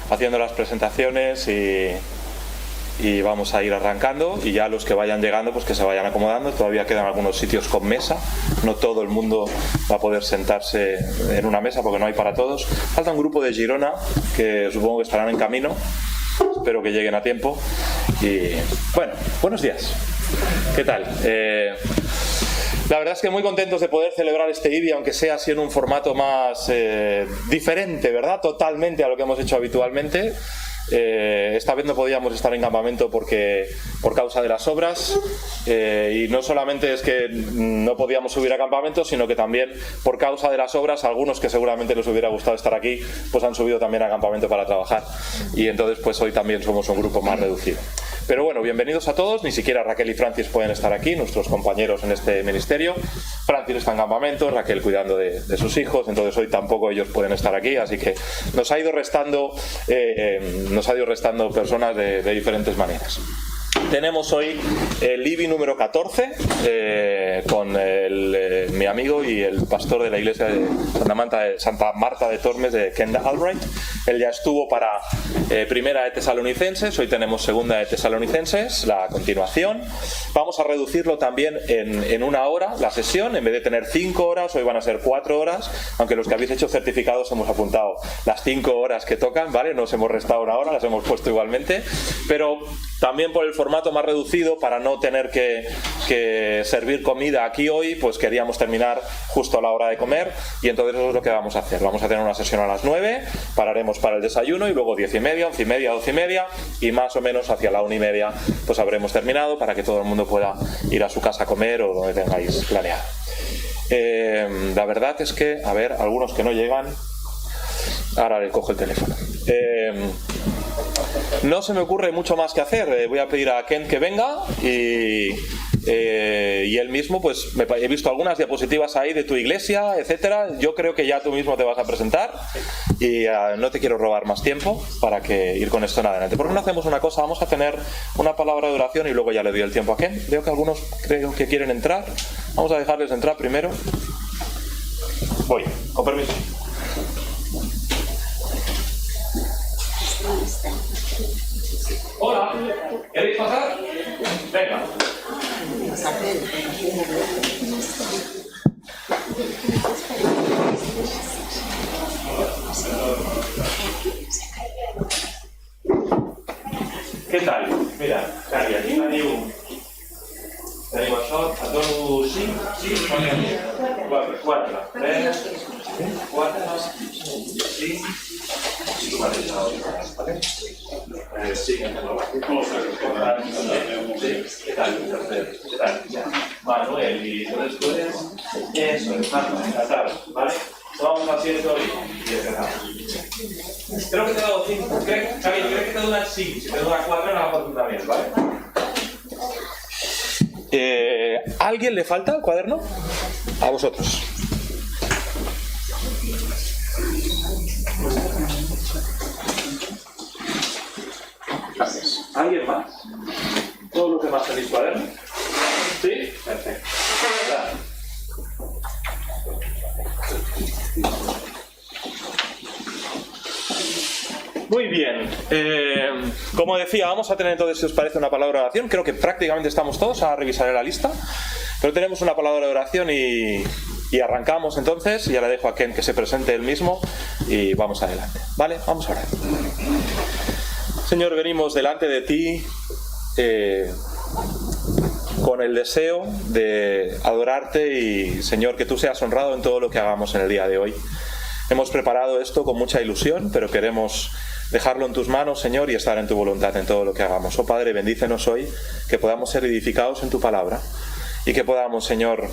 Haciendo las presentaciones y vamos a ir arrancando, y ya los que vayan llegando pues que se vayan acomodando. Todavía quedan algunos sitios con mesa, no todo el mundo va a poder sentarse en una mesa porque no hay para todos. Falta un grupo de Girona que supongo que estarán en camino, espero que lleguen a tiempo. Y bueno, buenos días, ¿qué tal? La verdad es que muy contentos de poder celebrar este IBI, aunque sea así en un formato más diferente, ¿verdad? Totalmente a lo que hemos hecho habitualmente. Esta vez no podíamos estar en campamento por causa de las obras, y no solamente es que no podíamos subir a campamento, sino que también por causa de las obras algunos que seguramente les hubiera gustado estar aquí pues han subido también a campamento para trabajar, y entonces pues hoy también somos un grupo más reducido. Pero bueno, bienvenidos a todos. Ni siquiera Raquel y Francis pueden estar aquí, nuestros compañeros en este ministerio. Francis está en campamento, Raquel cuidando de sus hijos, entonces hoy tampoco ellos pueden estar aquí, así que nos ha ido restando personas de diferentes maneras. Tenemos hoy el IBI número 14 con mi amigo y el pastor de la iglesia de Santa Marta de Tormes, de Ken Albright. Él ya estuvo para primera de Tesalonicenses, hoy tenemos segunda de Tesalonicenses, la continuación. Vamos a reducirlo también en una hora la sesión, en vez de tener 5 horas, hoy van a ser 4 horas, aunque los que habéis hecho certificados hemos apuntado las 5 horas que tocan, ¿vale? Nos hemos restado una hora, las hemos puesto igualmente, pero también por el formato más reducido, para no tener que servir comida aquí hoy, pues queríamos terminar justo a la hora de comer, y entonces eso es lo que vamos a hacer. Vamos a tener una sesión a las 9, pararemos para el desayuno y luego 10:30, 11:30, 12:30, y más o menos hacia la 1:30 pues habremos terminado para que todo el mundo pueda ir a su casa a comer o donde tengáis planeado. La verdad es que, a ver, algunos que no llegan, ahora le cojo el teléfono. No se me ocurre mucho más que hacer. Voy a pedir a Kent que venga y él mismo, pues he visto algunas diapositivas ahí de tu iglesia, etcétera. Yo creo que ya tú mismo te vas a presentar y no te quiero robar más tiempo para que ir con esto en adelante. ¿Por qué no hacemos una cosa? Vamos a tener una palabra de oración y luego ya le doy el tiempo a Kent. Veo que algunos creo que quieren entrar. Vamos a dejarles entrar primero. Voy, con permiso. Hola, ¿queréis pasar? Venga. ¿Qué tal? Mira, Cari, aquí tenim això, et dono 5, 4, 3, 4, 5, ¿qué tal? ¿Qué tal? Manuel, y entonces tú eres eso, encantado, ¿vale? Tomamos asiento y empezamos. Creo que te he dado 5. Javier, creo que te doy 5. Si te doy 4, me la foto también, ¿vale? ¿A alguien le falta el cuaderno? A vosotros. ¿Alguien más? ¿Todos los demás tenéis cuaderno? ¿Sí? Perfecto. Muy bien. Como decía, vamos a tener entonces, si os parece, una palabra de oración. Creo que prácticamente estamos todos, a revisar la lista. Pero tenemos una palabra de oración y arrancamos entonces. Ya le dejo a Ken que se presente él mismo y vamos adelante. ¿Vale? Vamos a orar. Señor, venimos delante de ti con el deseo de adorarte y, Señor, que tú seas honrado en todo lo que hagamos en el día de hoy. Hemos preparado esto con mucha ilusión, pero queremos dejarlo en tus manos, Señor, y estar en tu voluntad en todo lo que hagamos. Oh Padre, bendícenos hoy, que podamos ser edificados en tu palabra y que podamos, Señor,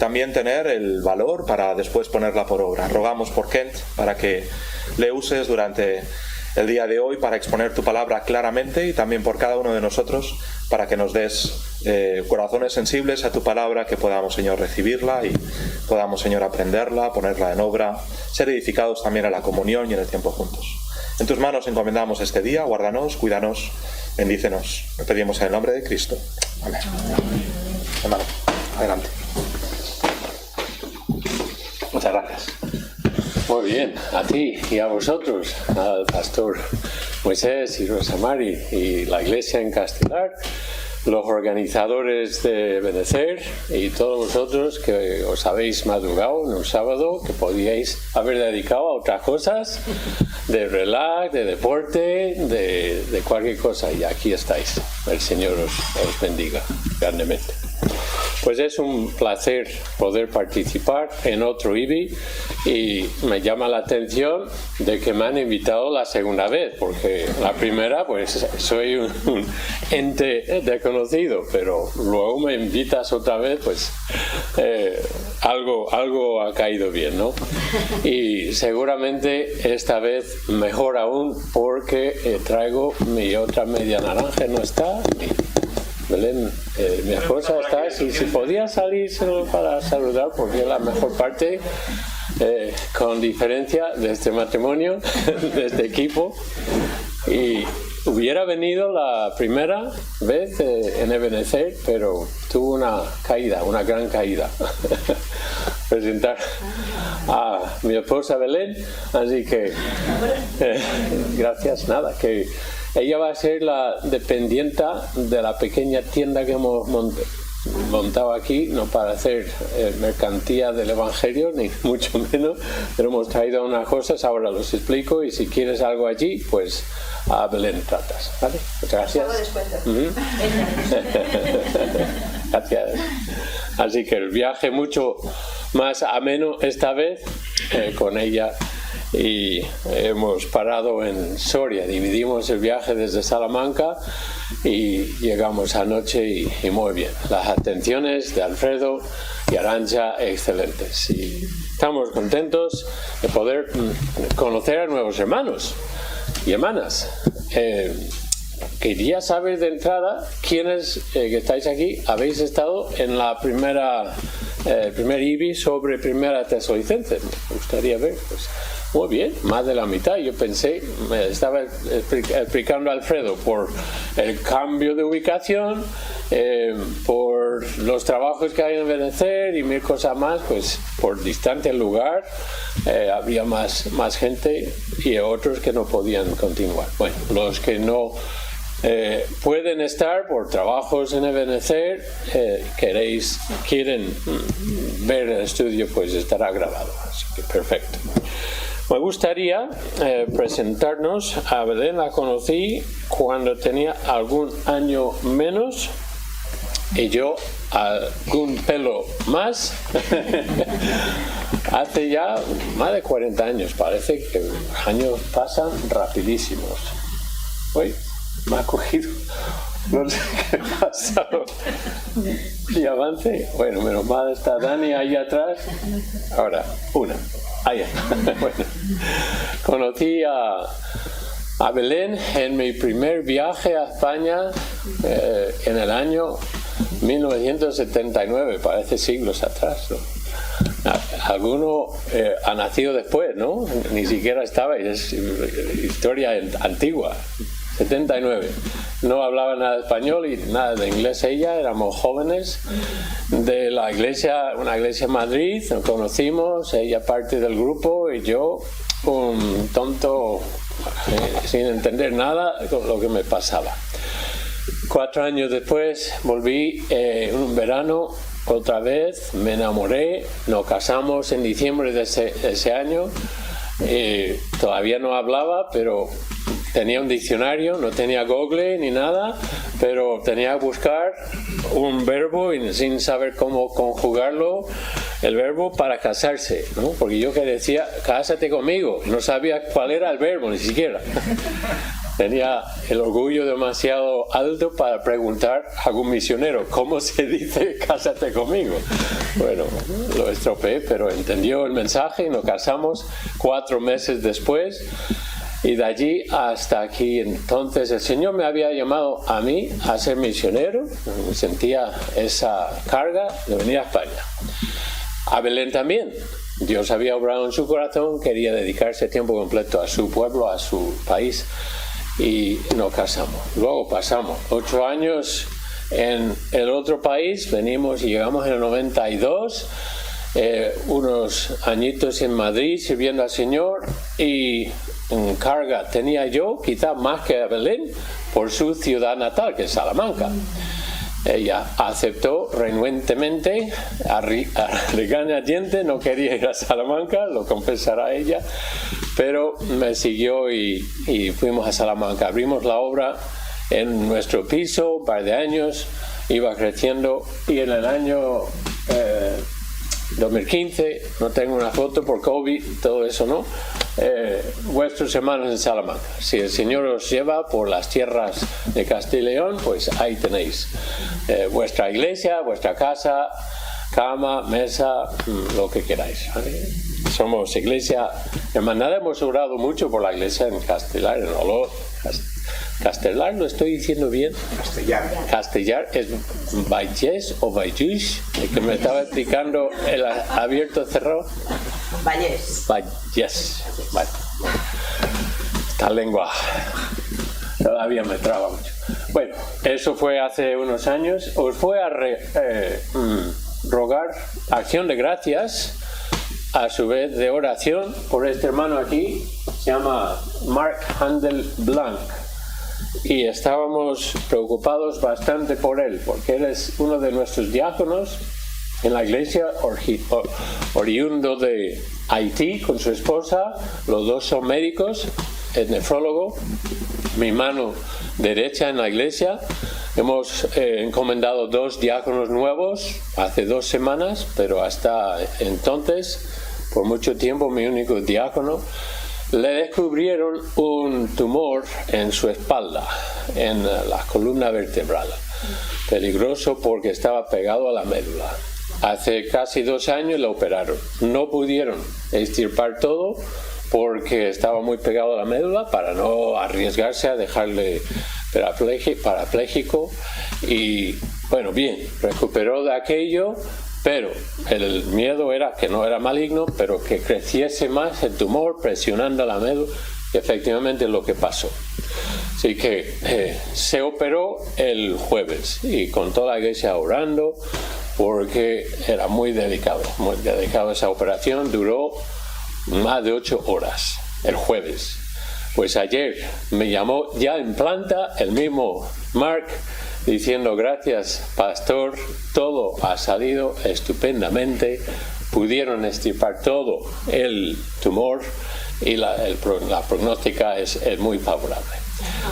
también tener el valor para después ponerla por obra. Rogamos por Kent para que le uses durante el día de hoy para exponer tu palabra claramente, y también por cada uno de nosotros para que nos des corazones sensibles a tu palabra, que podamos, Señor, recibirla y podamos, Señor, aprenderla, ponerla en obra, ser edificados también a la comunión y en el tiempo juntos. En tus manos encomendamos este día, guárdanos, cuídanos, bendícenos. Lo pedimos en el nombre de Cristo. Amén. Hermano, adelante. Muchas gracias. Muy bien, a ti y a vosotros, al pastor Moisés y Rosa Mari y la iglesia en Castelar, los organizadores de Benecer y todos vosotros que os habéis madrugado en un sábado, que podíais haber dedicado a otras cosas, de relax, de deporte, de cualquier cosa, y aquí estáis. El Señor os bendiga grandemente. Pues es un placer poder participar en otro IBI y me llama la atención de que me han invitado la segunda vez, porque la primera pues soy un ente desconocido, pero luego me invitas otra vez, pues algo ha caído bien, ¿no? Y seguramente esta vez mejor aún, porque traigo mi otra media naranja, no está. Belén, mi esposa está, si podía salir solo para saludar, porque es la mejor parte, con diferencia de este matrimonio, de este equipo. Y hubiera venido la primera vez en Ebenezer, pero tuvo una caída, una gran caída. Presentar a mi esposa Belén, así que gracias, nada, que ella va a ser la dependienta de la pequeña tienda que hemos montado aquí, no para hacer mercancía del Evangelio, ni mucho menos, pero hemos traído unas cosas, ahora los explico, y si quieres algo allí, pues a Belén tratas, ¿vale? Muchas gracias. Gracias. Así que el viaje mucho más ameno esta vez con ella. Y hemos parado en Soria, dividimos el viaje desde Salamanca y llegamos anoche y muy bien. Las atenciones de Alfredo y Arantxa excelentes. Y estamos contentos de poder conocer a nuevos hermanos y hermanas. Quería saber de entrada quiénes que estáis aquí habéis estado en la el primer IBI sobre Primera Tesalonicenses. Me gustaría ver, pues. Muy bien, más de la mitad. Yo pensé, me estaba explicando a Alfredo por el cambio de ubicación, por los trabajos que hay en Benecer y mil cosas más, pues por distancia el lugar, había más gente y otros que no podían continuar. Bueno, los que no pueden estar por trabajos en Ebenecer, quieren ver el estudio, pues estará grabado, así que perfecto. Me gustaría presentarnos a Belén. La conocí cuando tenía algún año menos y yo algún pelo más. Hace ya más de 40 años, parece que los años pasan rapidísimos. Uy, me ha cogido, no sé qué ha pasado. Y avance. Bueno, menos mal está Dani ahí atrás. Ahora, una. Bueno, conocí a Belén en mi primer viaje a España en el año 1979, parece siglos atrás, ¿no? Alguno ha nacido después, ¿no? Ni siquiera estaba, es historia antigua. 79. No hablaba nada de español y nada de inglés ella, éramos jóvenes de la iglesia, una iglesia en Madrid, nos conocimos, ella parte del grupo y yo un tonto sin entender nada con lo que me pasaba. 4 años después volví un verano otra vez, me enamoré, nos casamos en diciembre de ese año, todavía no hablaba, pero tenía un diccionario, no tenía Google ni nada, pero tenía que buscar un verbo y sin saber cómo conjugarlo, el verbo para casarse, ¿no? Porque yo que decía, cásate conmigo, no sabía cuál era el verbo ni siquiera. Tenía el orgullo demasiado alto para preguntar a algún misionero, ¿cómo se dice cásate conmigo? Bueno, lo estropeé, pero entendió el mensaje y nos casamos 4 meses después. Y de allí hasta aquí, entonces el Señor me había llamado a mí a ser misionero, sentía esa carga de venir a España. A Belén también, Dios había obrado en su corazón, quería dedicarse tiempo completo a su pueblo, a su país, y nos casamos. Luego pasamos 8 años en el otro país, venimos y llegamos en el 92, unos añitos en Madrid sirviendo al Señor, y en carga tenía yo, quizá más que a Belén, por su ciudad natal, que es Salamanca. Ella aceptó renuentemente, a regañadientes, no quería ir a Salamanca, lo confesará ella, pero me siguió y fuimos a Salamanca. Abrimos la obra en nuestro piso, un par de años, iba creciendo, y en el año 2015, no tengo una foto por COVID, todo eso no, vuestros hermanos en Salamanca. Si el Señor os lleva por las tierras de Castilla y León, pues ahí tenéis vuestra iglesia, vuestra casa, cama, mesa, lo que queráis, ¿vale? Somos iglesia hermanada, hemos orado mucho por la iglesia en Castellar, en Olot. Castellar, ¿lo estoy diciendo bien? Castellar es Vallés o Vallés, el que me estaba explicando el abierto cerrado. Vallés. Vallés. Vale. Esta lengua todavía me traba mucho. Bueno, eso fue hace unos años. Os fue a rogar acción de gracias, a su vez de oración, por este hermano aquí, se llama Mark Handel Blanc. Y estábamos preocupados bastante por él, porque él es uno de nuestros diáconos en la iglesia, oriundo de Haití con su esposa. Los dos son médicos, es nefrólogo, mi mano derecha en la iglesia. Hemos encomendado 2 diáconos nuevos hace 2 semanas, pero hasta entonces, por mucho tiempo, mi único diácono. Le descubrieron un tumor en su espalda, en la columna vertebral. Peligroso porque estaba pegado a la médula. Hace casi 2 años lo operaron. No pudieron extirpar todo porque estaba muy pegado a la médula, para no arriesgarse a dejarle parapléjico. Y bueno, bien, recuperó de aquello. Pero el miedo era que no era maligno, pero que creciese más el tumor presionando la médula, y efectivamente es lo que pasó. Así que se operó el jueves, y con toda la iglesia orando, porque era muy delicado esa operación. Duró más de 8 horas el jueves. Pues ayer me llamó ya en planta el mismo Mark, diciendo: gracias, pastor, todo ha salido estupendamente, pudieron extirpar todo el tumor y la pronóstica es muy favorable.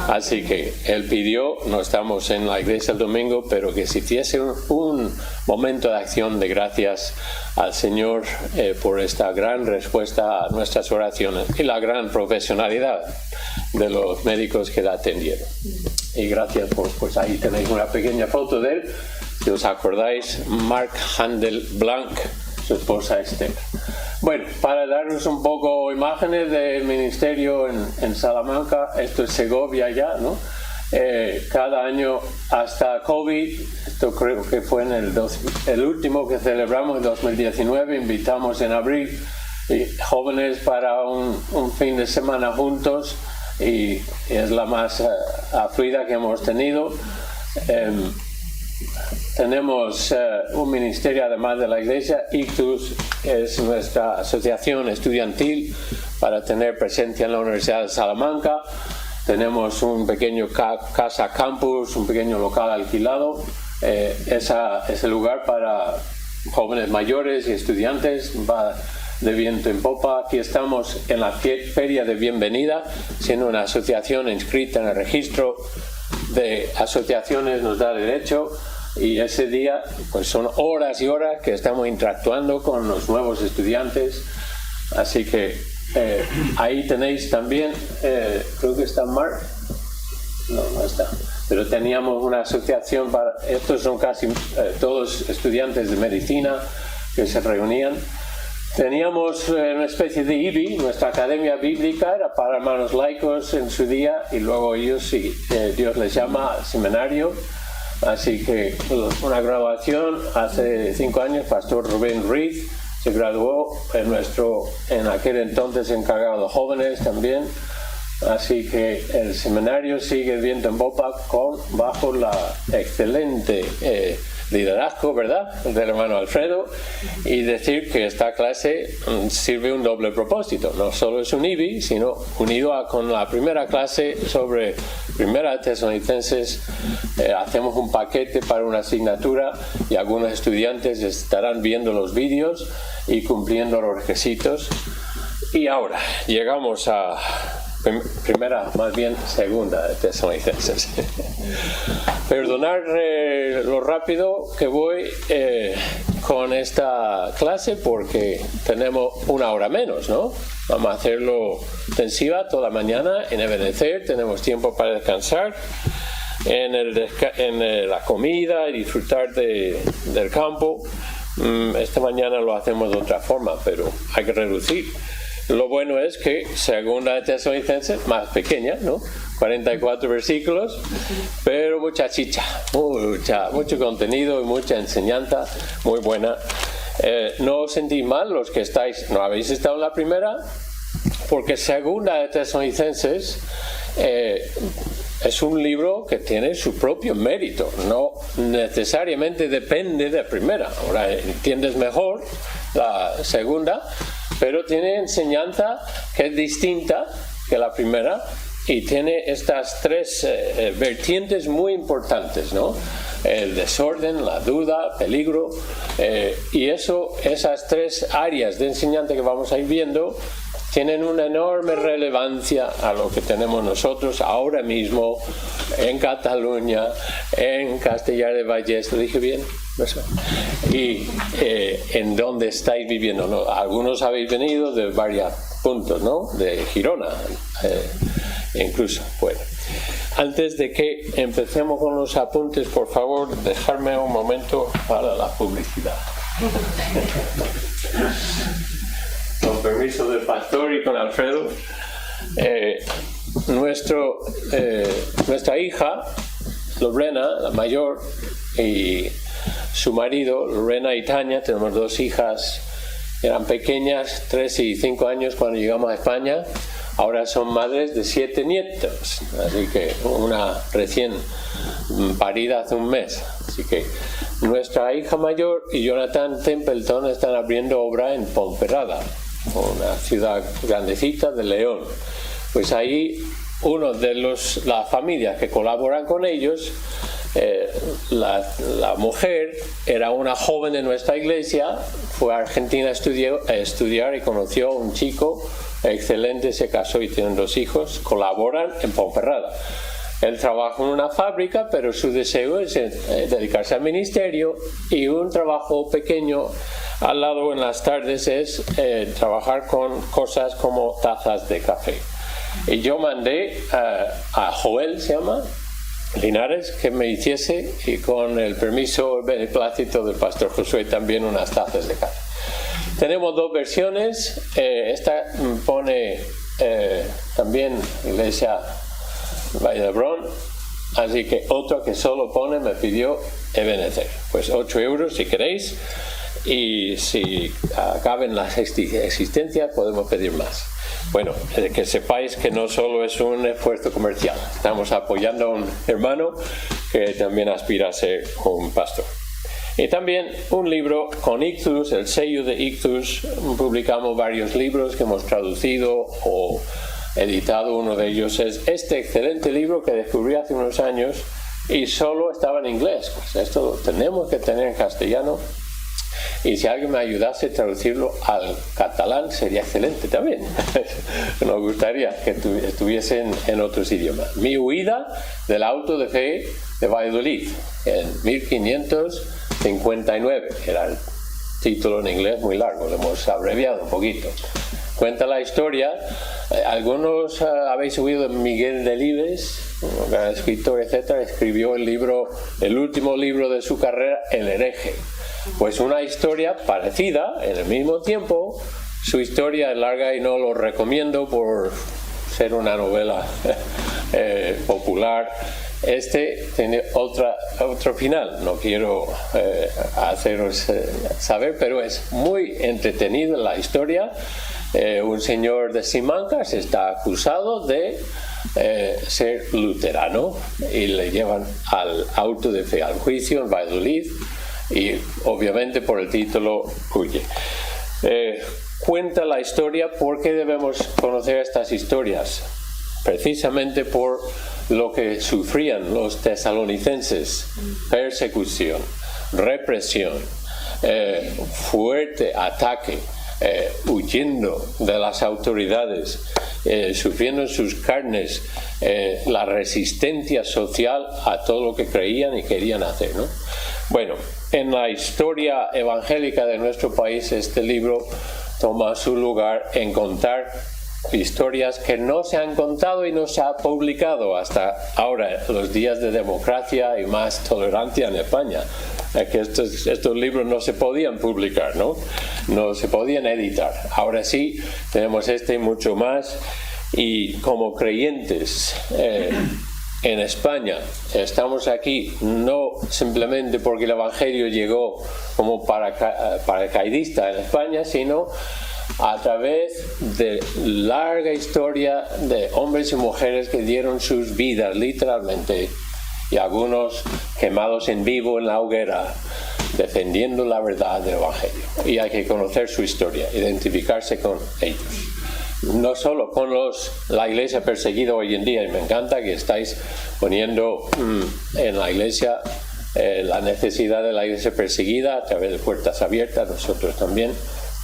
Así que él pidió, no estamos en la iglesia el domingo, pero que se hiciese un momento de acción de gracias al Señor por esta gran respuesta a nuestras oraciones y la gran profesionalidad de los médicos que la atendieron. Y gracias pues ahí tenéis una pequeña foto de él, si os acordáis, Mark Handel Blanc, su esposa Esther. Bueno, para darnos un poco imágenes del ministerio en Salamanca, esto es Segovia ya, ¿no? Cada año hasta COVID, esto creo que fue en el último que celebramos en 2019, invitamos en abril jóvenes para un fin de semana juntos, y es la más fluida que hemos tenido. Tenemos un ministerio además de la iglesia. Ictus es nuestra asociación estudiantil para tener presencia en la Universidad de Salamanca. Tenemos un pequeño casa campus, un pequeño local alquilado. Es el lugar para jóvenes mayores y estudiantes, va de viento en popa. Aquí estamos en la feria de bienvenida, siendo una asociación inscrita en el registro de asociaciones, nos da derecho, y ese día pues son horas y horas que estamos interactuando con los nuevos estudiantes. Así que ahí tenéis también, creo que está Mark, no está, pero teníamos una asociación para, estos son casi todos estudiantes de medicina que se reunían. Teníamos una especie de IBI, nuestra academia bíblica, era para hermanos laicos en su día, y luego ellos, si Dios les llama, al seminario. Así que una graduación hace 5 años, Pastor Rubén Ruiz se graduó, en aquel entonces encargado de jóvenes también. Así que el seminario sigue viento en popa bajo la excelente liderazgo, ¿verdad?, del hermano Alfredo, y decir que esta clase sirve un doble propósito. No solo es un IBI, sino unido con la primera clase sobre Primera de Tesalonicenses. Hacemos un paquete para una asignatura y algunos estudiantes estarán viendo los vídeos y cumpliendo los requisitos. Y ahora llegamos a segunda de Tesalonicenses. Perdonar lo rápido que voy con esta clase porque tenemos una hora menos, ¿no? Vamos a hacerlo intensiva toda mañana en Ebenezer, tenemos tiempo para descansar en la comida y disfrutar del campo. Esta mañana lo hacemos de otra forma, pero hay que reducir. Lo bueno es que segunda de Tesalonicenses, más pequeña, ¿no? 44 versículos, pero mucha chicha, mucho contenido y mucha enseñanza muy buena. No os sentís mal los que no habéis estado en la primera, porque segunda de Tesalonicenses es un libro que tiene su propio mérito, no necesariamente depende de primera. Ahora entiendes mejor la segunda, pero tiene enseñanza que es distinta que la primera y tiene estas tres vertientes muy importantes, ¿no? El desorden, la duda, el peligro, y esas tres áreas de enseñanza que vamos a ir viendo tienen una enorme relevancia a lo que tenemos nosotros ahora mismo en Cataluña, en Castellar de Vallès, ¿lo dije bien? Eso. Y en donde estáis viviendo, ¿no? Algunos habéis venido de varios puntos, ¿no? De Girona, incluso. Bueno, antes de que empecemos con los apuntes, por favor, dejarme un momento para la publicidad. Con permiso del pastor y con Alfredo, nuestra hija Lorena, la mayor, y su marido, Lorena y Tania, tenemos dos hijas, eran pequeñas, 3 y 5 años cuando llegamos a España, ahora son madres de 7 nietos, así que una recién parida hace un mes. Así que nuestra hija mayor y Jonathan Templeton están abriendo obra en Ponferrada, una ciudad grandecita de León. Pues ahí uno de las familias que colaboran con ellos, la mujer era una joven de nuestra iglesia, fue a Argentina a estudiar y conoció a un chico excelente, se casó y tienen 2 hijos, colaboran en Ponferrada. Él trabaja en una fábrica, pero su deseo es dedicarse al ministerio, y un trabajo pequeño al lado en las tardes es trabajar con cosas como tazas de café. Y yo mandé a Joel, se llama, Linares, que me hiciese, y con el permiso, el beneplácito del pastor Josué, también unas tazas de café. Tenemos 2 versiones. Esta pone también Iglesia Valle de Hebrón, así que otra que solo pone me pidió Ebenezer. Pues 8 euros si queréis, y si acaben las existencias podemos pedir más. Bueno, que sepáis que no solo es un esfuerzo comercial, estamos apoyando a un hermano que también aspira a ser un pastor. Y también un libro con Ictus, el sello de Ictus. Publicamos varios libros que hemos traducido o editado. Uno de ellos es este excelente libro que descubrí hace unos años y solo estaba en inglés. Pues esto lo tenemos que tener en castellano, y si alguien me ayudase a traducirlo al catalán sería excelente también. Nos gustaría que estuviesen en otros idiomas. Mi huida del auto de fe de Valladolid en 1559 era el título en inglés, muy largo, lo hemos abreviado un poquito. Cuenta la historia. Algunos habéis oído de Miguel Delibes, un gran escritor, etcétera. Escribió el último libro de su carrera, El hereje. Pues una historia parecida, en el mismo tiempo. Su historia es larga y no lo recomiendo por ser una novela popular. Este tiene otro final, no quiero haceros saber, pero es muy entretenido la historia. Un señor de Simancas está acusado de ser luterano y le llevan al auto de fe, al juicio en Valladolid, y obviamente por el título huye. Cuenta la historia. ¿Por qué debemos conocer estas historias? Precisamente por lo que sufrían los tesalonicenses: persecución, represión, fuerte ataque, huyendo de las autoridades, sufriendo en sus carnes la resistencia social a todo lo que creían y querían hacer, ¿no? Bueno, en la historia evangélica de nuestro país, este libro toma su lugar en contar historias que no se han contado y no se ha publicado hasta ahora, los días de democracia y más tolerancia en España. Que estos libros no se podían publicar, no se podían editar. Ahora sí, tenemos este y mucho más. Y como creyentes en España, estamos aquí no simplemente porque el Evangelio llegó como paracaidista en España, sino a través de larga historia de hombres y mujeres que dieron sus vidas literalmente, y algunos quemados en vivo en la hoguera, defendiendo la verdad del Evangelio. Y hay que conocer su historia, identificarse con ellos. No solo con la iglesia perseguida hoy en día, y me encanta que estáis poniendo en la iglesia la necesidad de la iglesia perseguida a través de Puertas Abiertas, nosotros también,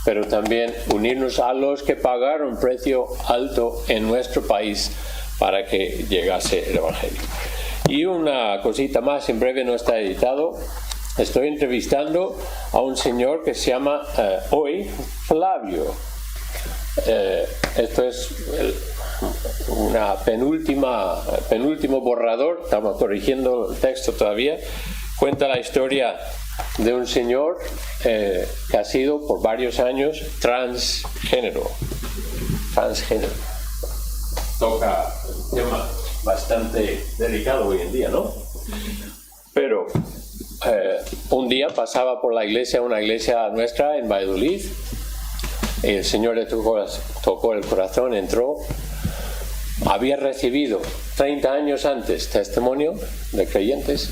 pero también unirnos a los que pagaron precio alto en nuestro país para que llegase el Evangelio. Y una cosita más, en breve, no está editado. Estoy entrevistando a un señor que se llama hoy Flavio. Esto es una penúltimo borrador, estamos corrigiendo el texto todavía. Cuenta la historia de un señor que ha sido por varios años transgénero. Toca un tema bastante delicado hoy en día, ¿no? Pero un día pasaba por la iglesia, una iglesia nuestra en Valladolid, y el Señor le tocó el corazón, entró. Había recibido 30 años antes testimonio de creyentes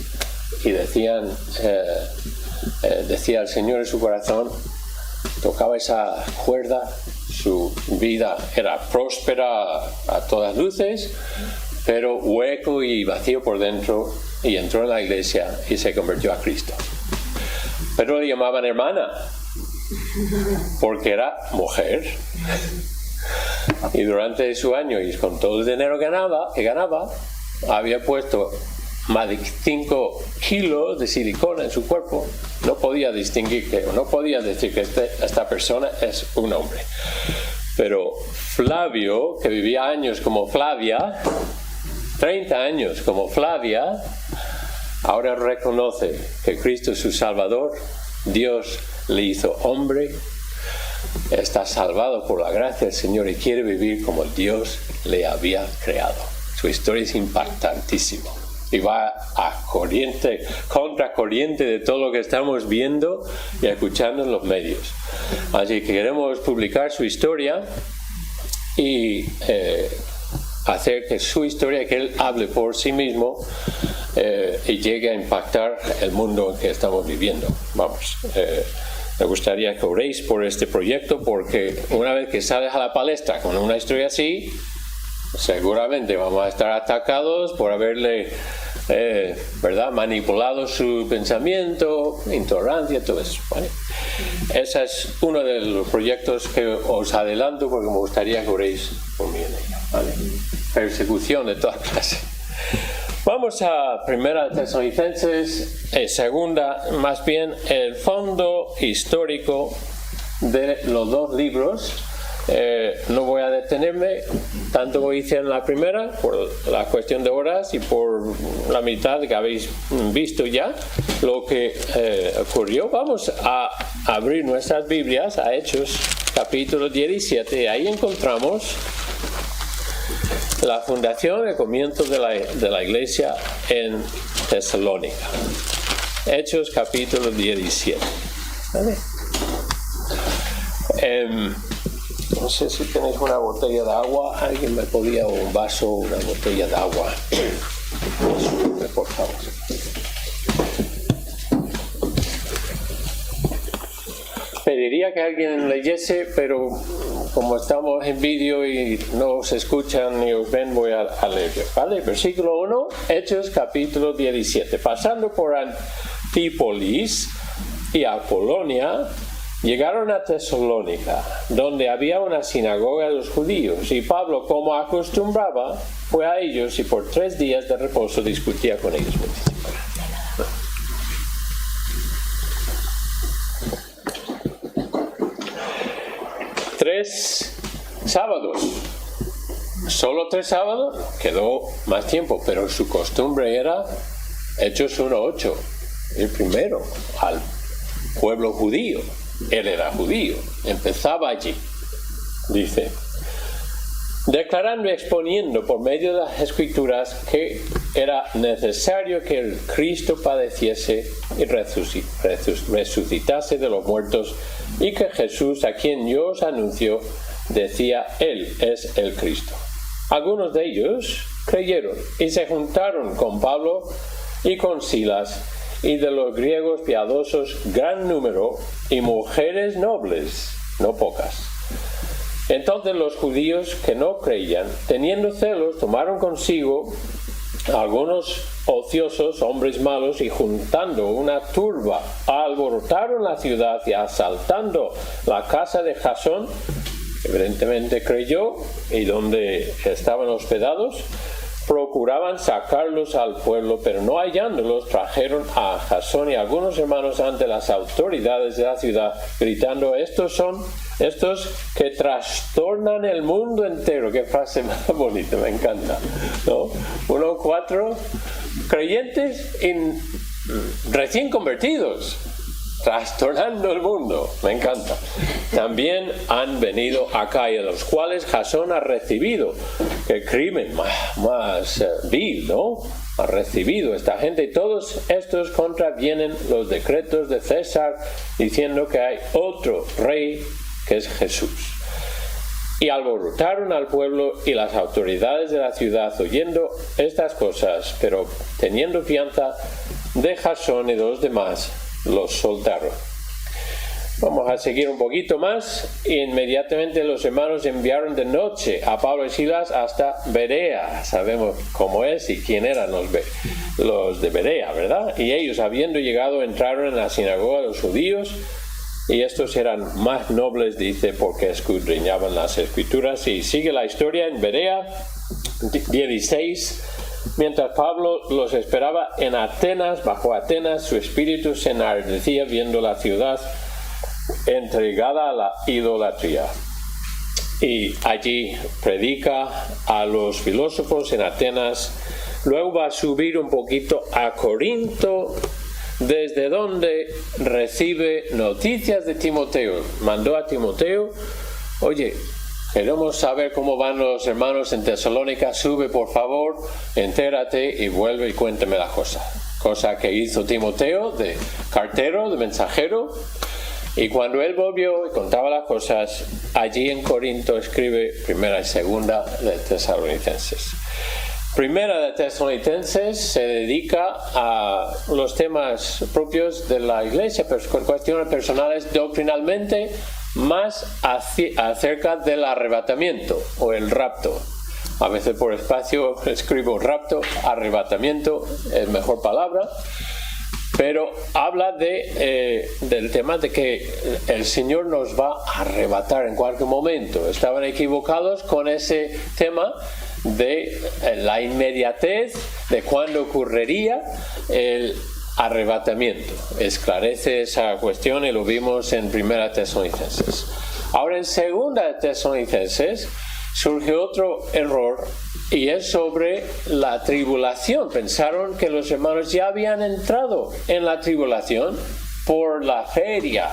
y decía el Señor en su corazón, tocaba esa cuerda, su vida era próspera a todas luces, pero hueco y vacío por dentro, y entró en la iglesia y se convirtió a Cristo. Pero le llamaban hermana porque era mujer, y durante su año y con todo el dinero que ganaba había puesto más de 5 kilos de silicona en su cuerpo. No podía distinguir, no podía decir que esta persona es un hombre. Pero Flavio, que vivía años como Flavia, 30 años como Flavia, ahora reconoce que Cristo es su Salvador, Dios le hizo hombre, está salvado por la gracia del Señor y quiere vivir como Dios le había creado. Su historia es impactantísima y va a contracorriente de todo lo que estamos viendo y escuchando en los medios. Así que queremos publicar su historia y hacer que su historia, que él hable por sí mismo y llegue a impactar el mundo en que estamos viviendo. Me gustaría que oréis por este proyecto, porque una vez que sales a la palestra con una historia así, seguramente vamos a estar atacados por haberle manipulado su pensamiento, intolerancia, todo eso, ¿vale? Ese es uno de los proyectos que os adelanto, porque me gustaría que oréis por mí en ello, ¿vale? Persecución de toda clase. Vamos a Primera Tesalonicenses, segunda, más bien el fondo histórico de los dos libros. No voy a detenerme tanto como hice en la primera, por la cuestión de horas y por la mitad que habéis visto ya lo que ocurrió. Vamos a abrir nuestras Biblias a Hechos capítulo 17, y ahí encontramos la fundación, el comienzo de la iglesia en Tesalónica. Hechos capítulo 17. ¿Vale? No sé si tenéis una botella de agua. ¿Alguien me podía un vaso, una botella de agua? Por favor. Pediría que alguien leyese, pero como estamos en vídeo y no os escuchan ni os ven, voy a leer. ¿Vale? Versículo 1, Hechos capítulo 17. Pasando por Antípolis y Apolonia, llegaron a Tesalónica, donde había una sinagoga de los judíos, y Pablo, como acostumbraba, fue a ellos y por 3 días de reposo discutía con ellos. 3 sábados. Solo 3 sábados, quedó más tiempo, pero su costumbre era Hechos 1:8, el primero al pueblo judío. Él era judío, empezaba allí. Dice, declarando y exponiendo por medio de las Escrituras que era necesario que el Cristo padeciese y resucitase de los muertos, y que Jesús, a quien yo os anuncio, decía, Él es el Cristo. Algunos de ellos creyeron y se juntaron con Pablo y con Silas, y de los griegos piadosos gran número, y mujeres nobles, no pocas. Entonces los judíos que no creían, teniendo celos, tomaron consigo algunos ociosos, hombres malos, y juntando una turba, alborotaron la ciudad y asaltando la casa de Jasón, evidentemente creyó, y donde estaban hospedados, procuraban sacarlos al pueblo, pero no hallándolos, trajeron a Jasón y algunos hermanos ante las autoridades de la ciudad, gritando, estos son estos que trastornan el mundo entero. Qué frase más bonita, me encanta, ¿no? 1:4, creyentes recién convertidos, trastornando el mundo, me encanta. También han venido acá, y a los cuales Jasón ha recibido el crimen más vil, ¿no? Ha recibido esta gente, y todos estos contravienen los decretos de César, diciendo que hay otro rey que es Jesús. Y alborotaron al pueblo y las autoridades de la ciudad, oyendo estas cosas, pero teniendo fianza de Jasón y de los demás, los soltaron. Vamos a seguir un poquito más. Y inmediatamente los hermanos enviaron de noche a Pablo y Silas hasta Berea. Sabemos cómo es y quién eran los de Berea, ¿verdad? Y ellos, habiendo llegado, entraron en la sinagoga de los judíos, y estos eran más nobles, dice, porque escudriñaban las Escrituras. Y sigue la historia en Berea 16. Mientras Pablo los esperaba en Atenas, bajo Atenas, su espíritu se enardecía viendo la ciudad entregada a la idolatría. Y allí predica a los filósofos en Atenas. Luego va a subir un poquito a Corinto, desde donde recibe noticias de Timoteo. Mandó a Timoteo, oye, queremos saber cómo van los hermanos en Tesalónica, sube por favor, entérate y vuelve y cuéntame las cosas. Cosa que hizo Timoteo, de cartero, de mensajero, y cuando él volvió y contaba las cosas, allí en Corinto escribe Primera y Segunda de Tesalonicenses. Primera de Tesalonicenses se dedica a los temas propios de la iglesia, con cuestiones personales doctrinalmente, más acerca del arrebatamiento o el rapto. A veces por espacio escribo rapto, arrebatamiento es mejor palabra, pero habla del tema de que el Señor nos va a arrebatar en cualquier momento. Estaban equivocados con ese tema de la inmediatez de cuándo ocurriría el arrebatamiento. Esclarece esa cuestión y lo vimos en Primera Tesalonicenses. Ahora en Segunda Tesalonicenses surge otro error, y es sobre la tribulación. Pensaron que los hermanos ya habían entrado en la tribulación por la feria,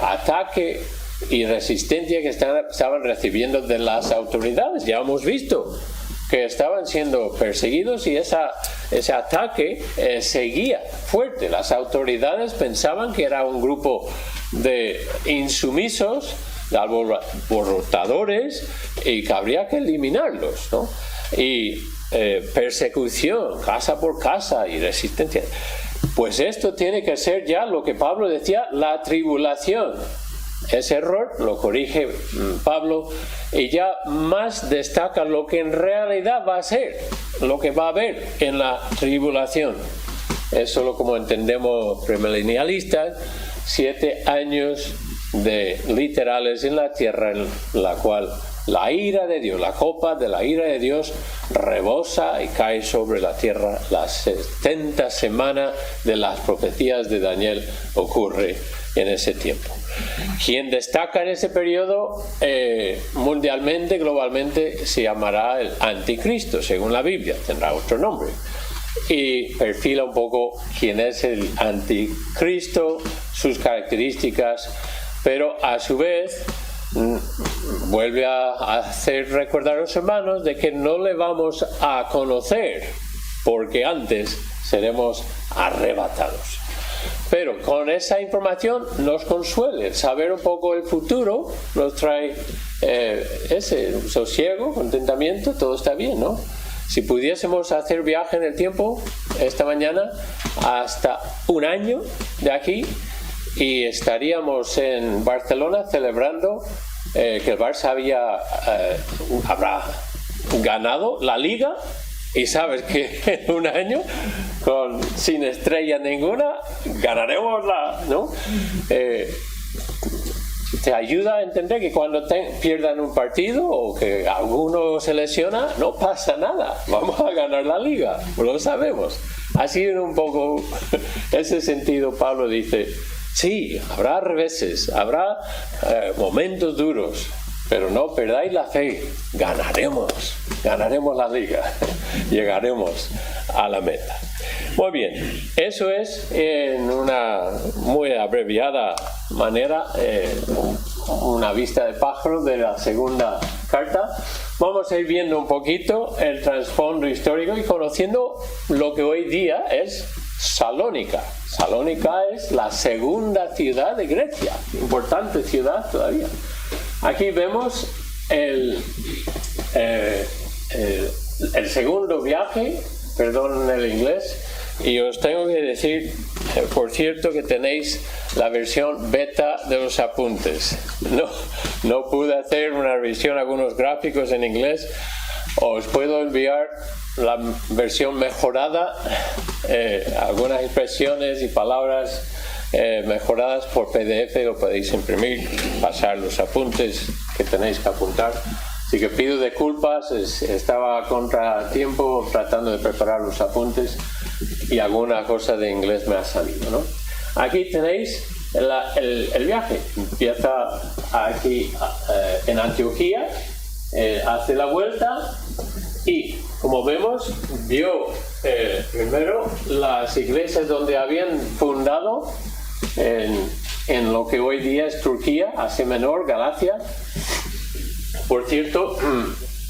ataque y resistencia que estaban recibiendo de las autoridades. Ya hemos visto que estaban siendo perseguidos, y ese ataque seguía fuerte. Las autoridades pensaban que era un grupo de insumisos, de alborotadores, y que habría que eliminarlos, ¿no? Y persecución, casa por casa, y resistencia. Pues esto tiene que ser ya lo que Pablo decía, la tribulación. Ese error lo corrige Pablo y ya más destaca lo que en realidad va a ser, lo que va a haber en la tribulación. Eso lo como entendemos premilenialistas, 7 años de literales en la tierra en la cual la ira de Dios, la copa de la ira de Dios rebosa y cae sobre la tierra. Las 70 semanas de las profecías de Daniel ocurre en ese tiempo. Quien destaca en ese periodo mundialmente, globalmente, se llamará el anticristo, según la Biblia, tendrá otro nombre. Y perfila un poco quién es el anticristo, sus características, pero a su vez vuelve a hacer recordar a los hermanos de que no le vamos a conocer, porque antes seremos arrebatados. Pero con esa información nos consuele, saber un poco el futuro nos trae ese sosiego, contentamiento, todo está bien, ¿no? Si pudiésemos hacer viaje en el tiempo esta mañana hasta un año de aquí, y estaríamos en Barcelona celebrando que el Barça habrá ganado la Liga, y sabes que en un año sin estrella ninguna ganaremos ¿no? Te ayuda a entender que cuando pierdan un partido o que alguno se lesiona, no pasa nada, vamos a ganar la Liga, lo sabemos. Así en un poco ese sentido Pablo dice, sí, habrá reveses, habrá momentos duros, pero no perdáis la fe, ganaremos la Liga, llegaremos a la meta. Muy bien, eso es en una muy abreviada manera una vista de pájaro de la segunda carta. Vamos a ir viendo un poquito el trasfondo histórico y conociendo lo que hoy día es Salónica. Salónica es la segunda ciudad de Grecia, importante ciudad todavía. Aquí vemos el segundo viaje, perdón el inglés, y os tengo que decir, por cierto, que tenéis la versión beta de los apuntes. No pude hacer una revisión, algunos gráficos en inglés. Os puedo enviar la versión mejorada, algunas expresiones y palabras mejoradas por PDF, lo podéis imprimir, pasar los apuntes que tenéis que apuntar. Así que pido disculpas, estaba a contratiempo tratando de preparar los apuntes y alguna cosa de inglés me ha salido, ¿no? Aquí tenéis el viaje. Empieza aquí en Antioquía, hace la vuelta y, como vemos, vio primero las iglesias donde habían fundado en lo que hoy día es Turquía, Asia Menor, Galacia. Por cierto,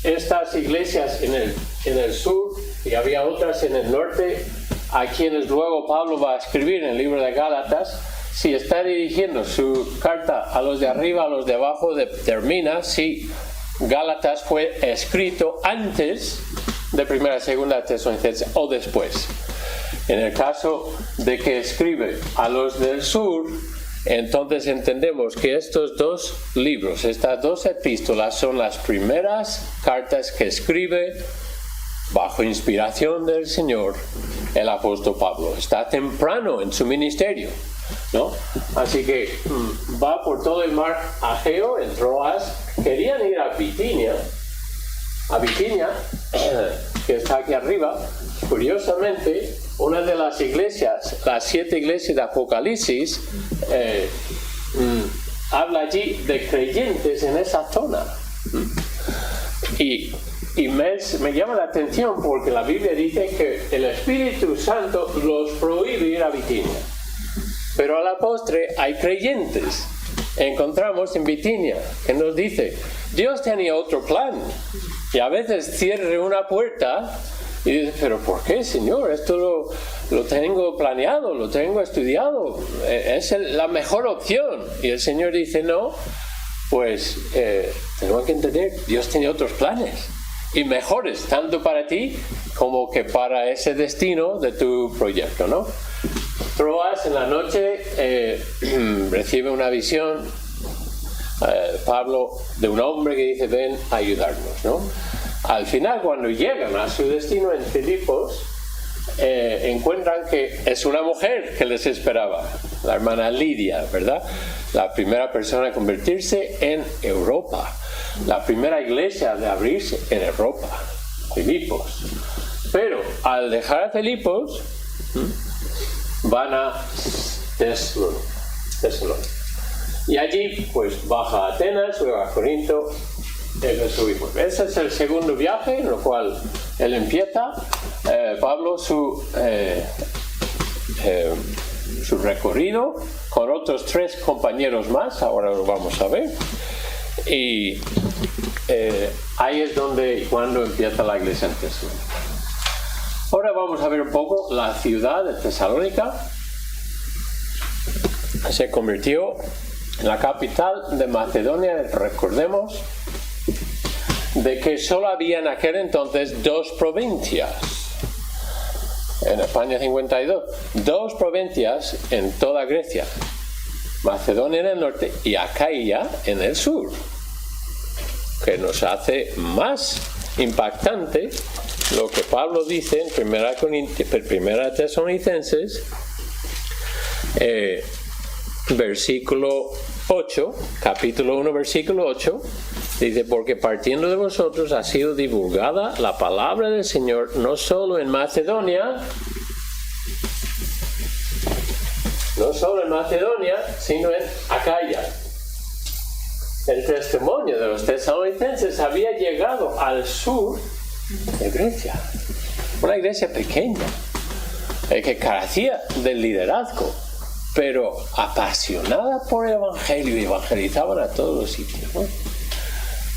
estas iglesias en el sur y había otras en el norte, a quienes luego Pablo va a escribir en el libro de Gálatas, si está dirigiendo su carta a los de arriba, a los de abajo, determina si Gálatas fue escrito antes de Primera y Segunda Tesalonicenses o después. En el caso de que escribe a los del sur, entonces entendemos que estos dos libros, estas dos epístolas, son las primeras cartas que escribe bajo inspiración del Señor el apóstol Pablo. Está temprano en su ministerio, ¿no? Así que va por todo el mar Ageo, en Troas. Querían ir a Bitinia, que está aquí arriba. Curiosamente, una de las iglesias, las 7 iglesias de Apocalipsis, habla allí de creyentes en esa zona. Y me llama la atención porque la Biblia dice que el Espíritu Santo los prohíbe ir a Bitinia. Pero a la postre hay creyentes. Encontramos en Bitinia que nos dice, Dios tenía otro plan. Y a veces cierre una puerta Y dice, pero ¿por qué, Señor? Esto lo tengo planeado, lo tengo estudiado, es la mejor opción. Y el Señor dice, no, pues tenemos que entender, Dios tiene otros planes y mejores, tanto para ti como que para ese destino de tu proyecto, ¿no? Troas en la noche recibe una visión, Pablo, de un hombre que dice, ven a ayudarnos, ¿no? Al final, cuando llegan a su destino en Filipos, encuentran que es una mujer que les esperaba, la hermana Lidia, ¿verdad? La primera persona a convertirse en Europa, la primera iglesia de abrirse en Europa, Filipos. Pero al dejar a Filipos, van a Tesalónica. Y allí, pues, baja a Atenas, luego a Corinto, subimos. Ese es el segundo viaje en lo cual él empieza, Pablo, su recorrido con otros 3 compañeros más, ahora lo vamos a ver. Y ahí es cuando empieza la iglesia en Tesalónica. Ahora vamos a ver un poco la ciudad de Tesalónica. Se convirtió en la capital de Macedonia. Recordemos de que solo había en aquel entonces 2 provincias. En España 52. 2 provincias en toda Grecia. Macedonia en el norte y Acaya en el sur. Que nos hace más impactante lo que Pablo dice en 1 Tesalonicenses, versículo 8, capítulo 1, versículo 8, dice, porque partiendo de vosotros ha sido divulgada la palabra del Señor no solo en Macedonia, sino en Acaya. El testimonio de los tesalonicenses había llegado al sur de Grecia, una iglesia pequeña que carecía del liderazgo, pero apasionada por el evangelio, y evangelizaban a todos los sitios, ¿no?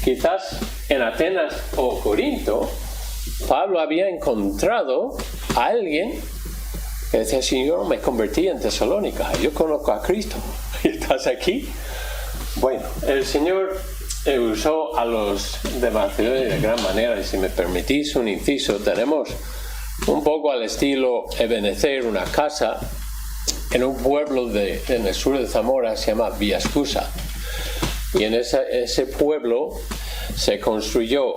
Quizás en Atenas o Corinto Pablo había encontrado a alguien que decía, Señor, me convertí en Tesalónica, yo conozco a Cristo y estás aquí. Bueno, el Señor usó a los de Macedonia de gran manera. Y si me permitís un inciso, tenemos un poco al estilo Ebenezer, una casa en un pueblo en el sur de Zamora, se llama Villaescusa, y en ese pueblo se construyó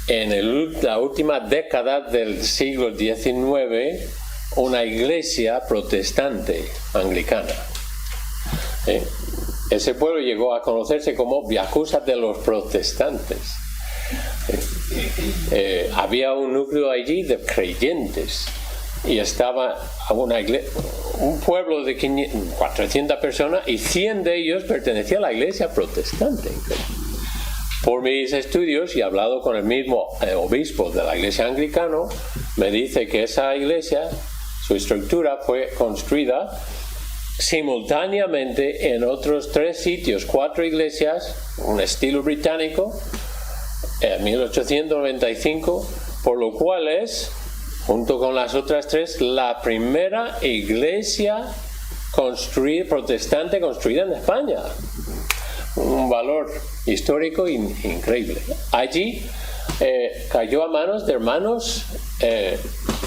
en la última década del siglo XIX una iglesia protestante anglicana. Ese pueblo llegó a conocerse como Villaescusa de los protestantes. Había un núcleo allí de creyentes y estaba un pueblo de 400 personas y 100 de ellos pertenecían a la iglesia protestante. Por mis estudios y hablado con el mismo obispo de la iglesia anglicana, me dice que esa iglesia, su estructura fue construida simultáneamente en otros 3 sitios, 4 iglesias, un estilo británico, en 1895, por lo cual es, junto con las otras 3, la primera iglesia protestante construida en España. Un valor histórico increíble. Allí cayó a manos de hermanos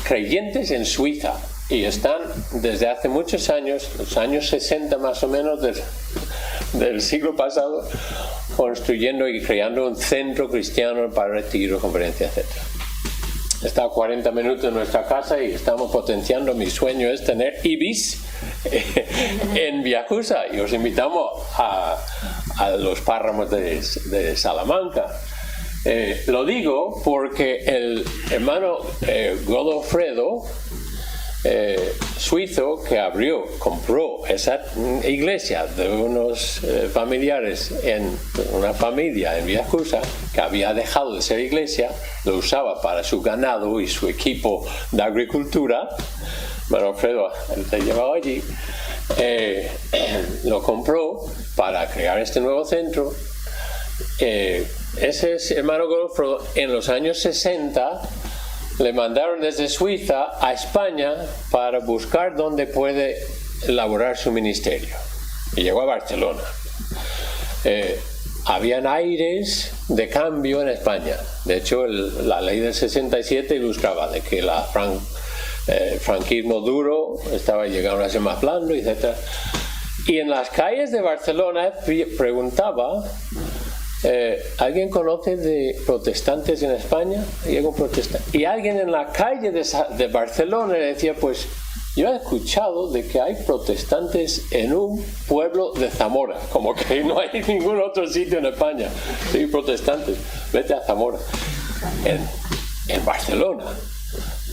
creyentes en Suiza, y están desde hace muchos años, los años 60 más o menos del siglo pasado, construyendo y creando un centro cristiano para retiro, conferencias, etc. He estado 40 minutos en nuestra casa y estamos potenciando. Mi sueño es tener Ibis en Villaescusa, y os invitamos a los páramos de Salamanca. Lo digo porque el hermano Godofredo, suizo, que compró esa iglesia de unos familiares en una familia en Villaescusa, que había dejado de ser iglesia, lo usaba para su ganado y su equipo de agricultura. Bueno, Alfredo te llevaba allí, lo compró para crear este nuevo centro. Ese hermano Godofredo en los años 60 le mandaron desde Suiza a España para buscar dónde puede elaborar su ministerio. Y llegó a Barcelona. Habían aires de cambio en España. De hecho, la ley del 67 ilustraba de que el franquismo duro estaba llegando a ser más blando, etc. Y en las calles de Barcelona preguntaba, ¿alguien conoce de protestantes en España? Y alguien en la calle de Barcelona le decía, pues yo he escuchado de que hay protestantes en un pueblo de Zamora, como que no hay ningún otro sitio en España. Sí, protestantes, vete a Zamora. En Barcelona.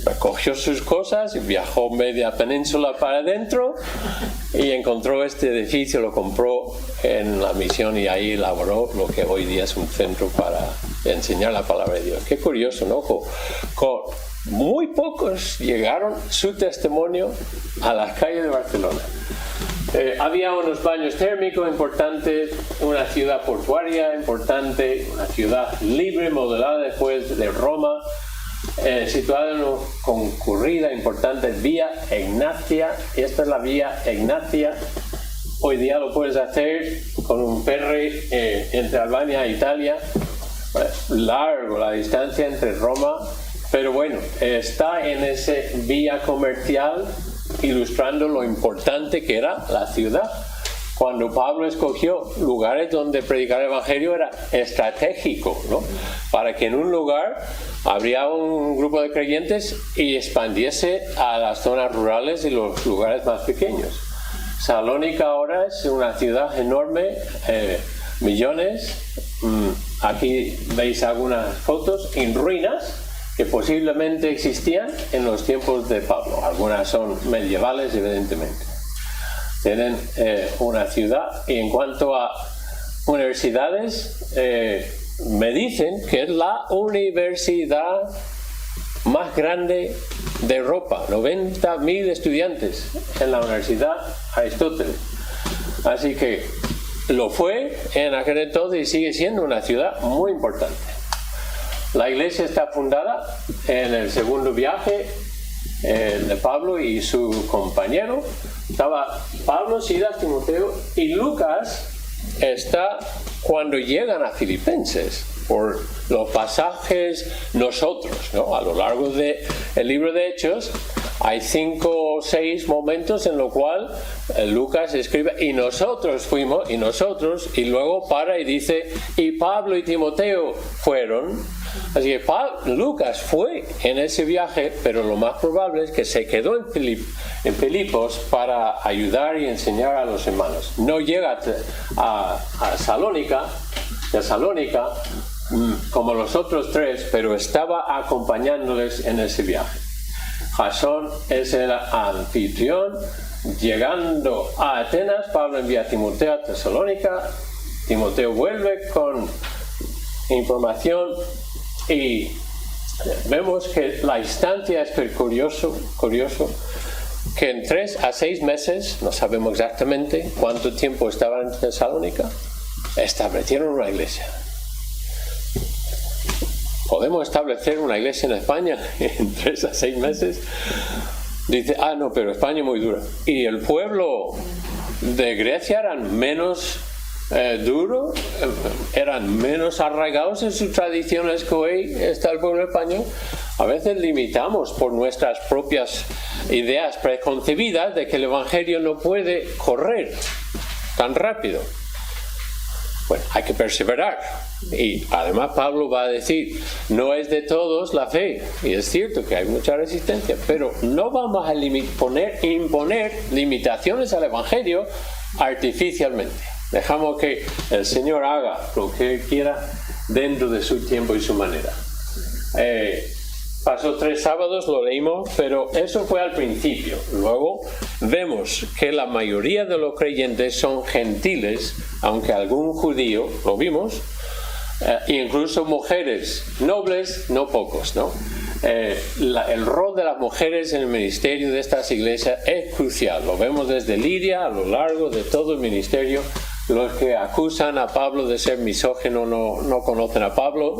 Recogió sus cosas y viajó media península para adentro y encontró este edificio, lo compró en la misión y ahí elaboró lo que hoy día es un centro para enseñar la palabra de Dios. Qué curioso, ¿no? Con muy pocos llegaron su testimonio a las calles de Barcelona. Había unos baños térmicos importantes, una ciudad portuaria importante, una ciudad libre, modelada después de Roma, situada en una concurrida, importante vía Egnatia. Esta es la vía Egnatia. Hoy día lo puedes hacer con un ferry entre Albania e Italia. Largo la distancia entre Roma, pero bueno, está en esa vía comercial ilustrando lo importante que era la ciudad. Cuando Pablo escogió lugares donde predicar el evangelio era estratégico, ¿no? Para que en un lugar habría un grupo de creyentes y expandiese a las zonas rurales y los lugares más pequeños. Salónica ahora es una ciudad enorme, millones. Aquí veis algunas fotos en ruinas que posiblemente existían en los tiempos de Pablo. Algunas son medievales, evidentemente. Tienen una ciudad, y en cuanto a universidades, me dicen que es la universidad más grande de Europa, 90.000 estudiantes en la Universidad Aristóteles. Así que lo fue en aquel entonces y sigue siendo una ciudad muy importante. La iglesia está fundada en el segundo viaje de Pablo y su compañero. Estaba Pablo, Silas, Timoteo y Lucas está cuando llegan a Filipenses por los pasajes nosotros, ¿no? A lo largo del libro de Hechos hay 5 o 6 momentos en los cuales Lucas escribe y nosotros fuimos, y nosotros, y luego para y dice y Pablo y Timoteo fueron. Así que Lucas fue en ese viaje, pero lo más probable es que se quedó en Filipos para ayudar y enseñar a los hermanos. No llega a Salónica como los otros 3, pero estaba acompañándoles en ese viaje. Jasón es el anfitrión. Llegando a Atenas, Pablo envía a Timoteo a Tesalónica. Timoteo vuelve con información y vemos que la instancia es curioso que en 3 a 6 meses, no sabemos exactamente cuánto tiempo estaban en Tesalónica, establecieron una iglesia. ¿Podemos establecer una iglesia en España en 3 a 6 meses? Dice, no, pero España es muy dura. Y el pueblo de Grecia eran menos duros, eran menos arraigados en sus tradiciones que hoy está el pueblo español. A veces limitamos por nuestras propias ideas preconcebidas de que el evangelio no puede correr tan rápido. Bueno, hay que perseverar. Y además Pablo va a decir, no es de todos la fe. Y es cierto que hay mucha resistencia, pero no vamos a imponer limitaciones al evangelio artificialmente. Dejamos que el Señor haga lo que Él quiera dentro de su tiempo y su manera. Pasó 3 sábados, lo leímos, pero eso fue al principio. Luego vemos que la mayoría de los creyentes son gentiles, aunque algún judío, lo vimos, incluso mujeres nobles, no pocos, ¿no? El rol de las mujeres en el ministerio de estas iglesias es crucial. Lo vemos desde Lidia a lo largo de todo el ministerio. Los que acusan a Pablo de ser misógino no conocen a Pablo